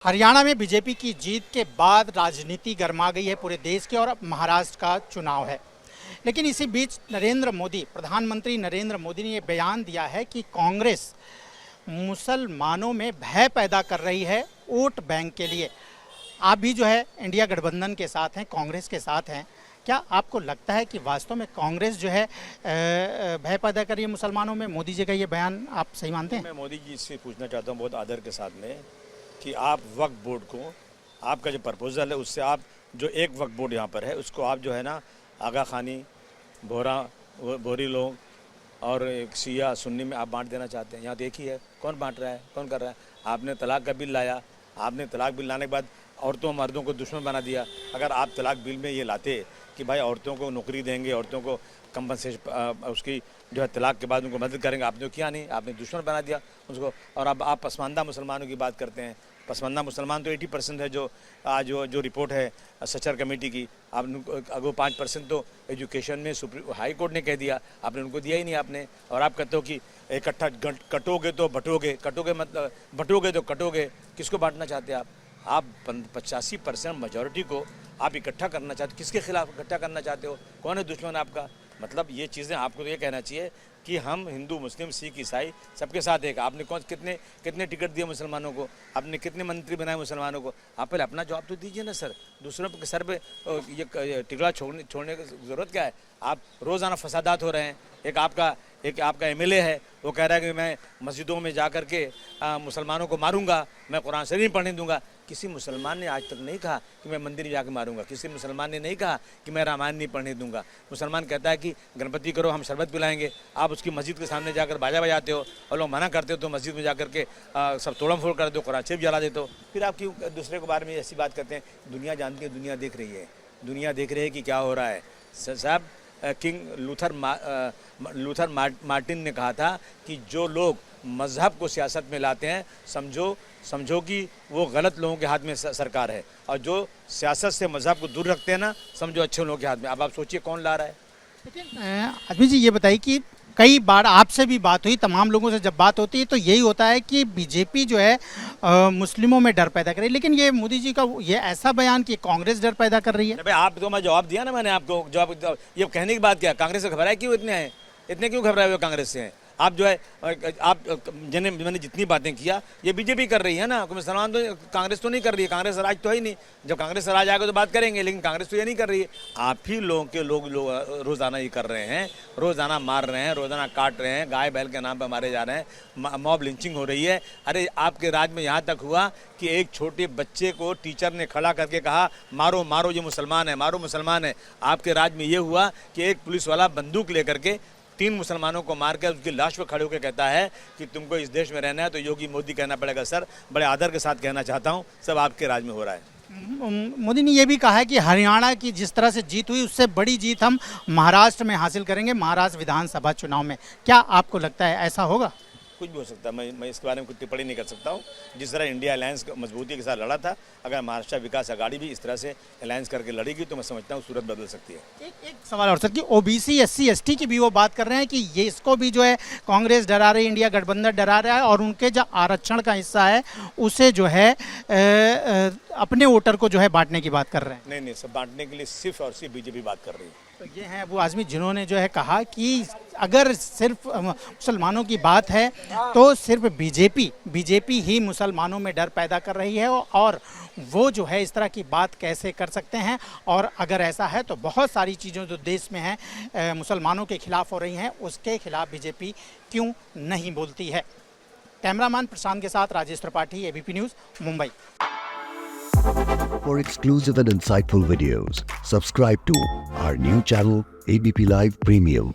हरियाणा में बीजेपी की जीत के बाद राजनीति गर्मा गई है पूरे देश की और अब महाराष्ट्र का चुनाव है। लेकिन इसी बीच प्रधानमंत्री नरेंद्र मोदी ने ये बयान दिया है कि कांग्रेस मुसलमानों में भय पैदा कर रही है वोट बैंक के लिए। आप भी जो है इंडिया गठबंधन के साथ हैं, कांग्रेस के साथ हैं। क्या आपको लगता है कि वास्तव में कांग्रेस जो है भय पैदा कर रही है मुसलमानों में? मोदी जी का ये बयान आप सही मानते हैं? मैं मोदी जी से पूछना चाहता हूँ बहुत आदर के साथ में कि आप वक्फ बोर्ड को, आपका जो प्रपोजल है उससे आप जो एक वक्फ बोर्ड यहाँ पर है उसको आप जो है ना आगा खानी, बोरी लोग और एक शिया सुन्नी में आप बांट देना चाहते हैं। यहाँ देखिए कौन बांट रहा है, कौन कर रहा है। आपने तलाक का बिल लाया, आपने तलाक बिल लाने के बाद औरतों मर्दों को दुश्मन बना दिया। अगर आप तलाक बिल में ये लाते कि भाई औरतों को नौकरी देंगे, औरतों को कंपनसेशन उसकी जो है तलाक के बाद उनको मदद करेंगे, आपने किया नहीं, आपने दुश्मन बना दिया उसको। और अब आप पसमानदा मुसलमानों की बात करते हैं। पसमानदा मुसलमान तो 80% है जो आज जो रिपोर्ट है सचर कमेटी की। आप अगो 5% तो एजुकेशन में हाई कोर्ट ने कह दिया, आपने उनको दिया ही नहीं आपने। और आप कहते हो कि इकट्ठा कटोगे तो बटोगे, कटोगे मतलब बटोगे तो कटोगे। किसको बांटना चाहते हैं आप 85% मेजॉरिटी को आप इकट्ठा करना चाहते हो। किसके खिलाफ इकट्ठा करना चाहते हो? कौन है दुश्मन आपका? मतलब ये चीज़ें आपको तो ये कहना चाहिए कि हम हिंदू, मुस्लिम, सिख, ईसाई सबके साथ एक। आपने कितने टिकट दिए मुसलमानों को? आपने कितने मंत्री बनाए मुसलमानों को? आप पहले अपना जवाब तो दीजिए ना सर। दूसरों के सर पे ये टिकड़ा छोड़ने की ज़रूरत क्या है? आप रोज़ाना फसादात हो रहे हैं। एक आपका एमएलए है, वो कह रहा है कि मैं मस्जिदों में जा कर के मुसलमानों को मारूंगा, मैं कुरान शरीफ नहीं पढ़ने दूंगा। किसी मुसलमान ने आज तक नहीं कहा कि मैं मंदिर में जाकर मारूंगा। किसी मुसलमान ने नहीं कहा कि मैं रामायण नहीं पढ़ने दूंगा। मुसलमान कहता है कि गणपति करो, हम शरबत पिलाएंगे। आप उसकी मस्जिद के सामने जाकर बाजा बजाते हो और लोग मना करते हो तो मस्जिद में जाकर के सब तोड़म फोड़ कर दो, कुरान शरीफ जला देते हो। फिर आप क्यों दूसरे के बारे में ऐसी बात करते हैं? दुनिया जानती है, दुनिया देख रही है, दुनिया देख रही है कि क्या हो रहा है। साहब किंग लूथर मार्टिन ने कहा था कि जो लोग मज़हब को सियासत में लाते हैं समझो कि वो गलत लोगों के हाथ में सरकार है, और जो सियासत से मज़हब को दूर रखते हैं ना, समझो अच्छे लोगों के हाथ में। अब आप सोचिए कौन ला रहा है। लेकिन आदमी जी ये बताइए कि कई बार आपसे भी बात हुई, तमाम लोगों से जब बात होती है तो यही होता है कि बीजेपी जो है मुस्लिमों में डर पैदा कर रही है। लेकिन ये मोदी जी का ये ऐसा बयान कि कांग्रेस डर पैदा कर रही है। भाई आप तो मैं जवाब दिया ना, मैंने आपको जवाब। ये कहने की बात क्या? कांग्रेस से घबराए क्यों इतने क्यों घबराए हुए कांग्रेस से हैं? आप जो है मैंने जितनी बातें किया ये बीजेपी कर रही है ना, मुसलमान तो कांग्रेस तो नहीं कर रही है। कांग्रेस राज तो है ही नहीं। जब कांग्रेस राज आएगा तो बात करेंगे, लेकिन कांग्रेस तो ये नहीं कर रही है। आप ही लोग रोज़ाना ये कर रहे हैं, रोज़ाना मार रहे हैं, रोज़ाना काट रहे हैं, गाय बैल के नाम पर मारे जा रहे हैं, मॉब लिंचिंग हो रही है। अरे आपके राज में यहाँ तक हुआ कि एक छोटे बच्चे को टीचर ने खड़ा करके कहा मारो मारो, ये मुसलमान है, मारो मुसलमान है। आपके राज में ये हुआ कि एक पुलिस वाला बंदूक लेकर के 3 मुसलमानों को मार कर उसकी लाश पर खड़े होकर कहता है कि तुमको इस देश में रहना है तो योगी मोदी कहना पड़ेगा। सर बड़े आदर के साथ कहना चाहता हूँ, सब आपके राज में हो रहा है। मोदी ने यह भी कहा है कि हरियाणा की जिस तरह से जीत हुई उससे बड़ी जीत हम महाराष्ट्र में हासिल करेंगे, महाराष्ट्र विधानसभा चुनाव में। क्या आपको लगता है ऐसा होगा? कुछ भी हो सकता है, मैं इसके बारे में कुछ टिप्पणी नहीं कर सकता हूँ। जिस तरह इंडिया अलायंस मजबूती के साथ लड़ा था, अगर महाराष्ट्र विकास अघाड़ी भी इस तरह से अलायंस करके लड़ेगी तो मैं समझता हूँ सूरत बदल सकती है। एक सवाल और सर कि ओबीसी SC ST की भी वो बात कर रहे हैं कि ये इसको भी जो है कांग्रेस डरा रही है, इंडिया गठबंधन डरा रहा है, और उनके जो आरक्षण का हिस्सा है उसे जो है अपने वोटर को जो है बांटने की बात कर रहे हैं। नहीं, सब बांटने के लिए सिर्फ और सिर्फ बीजेपी बात कर रही है। तो ये हैं वो आदमी जिन्होंने जो है कहा कि अगर सिर्फ मुसलमानों की बात है तो सिर्फ बीजेपी ही मुसलमानों में डर पैदा कर रही है, और वो जो है इस तरह की बात कैसे कर सकते हैं। और अगर ऐसा है तो बहुत सारी चीज़ें जो देश में हैं मुसलमानों के खिलाफ हो रही हैं, उसके खिलाफ बीजेपी क्यों नहीं बोलती है। कैमरामैन प्रशांत के साथ Rajesh Tripathi, ABP news, Mumbai. For exclusive and insightful videos, subscribe to our new channel ABP Live Premium.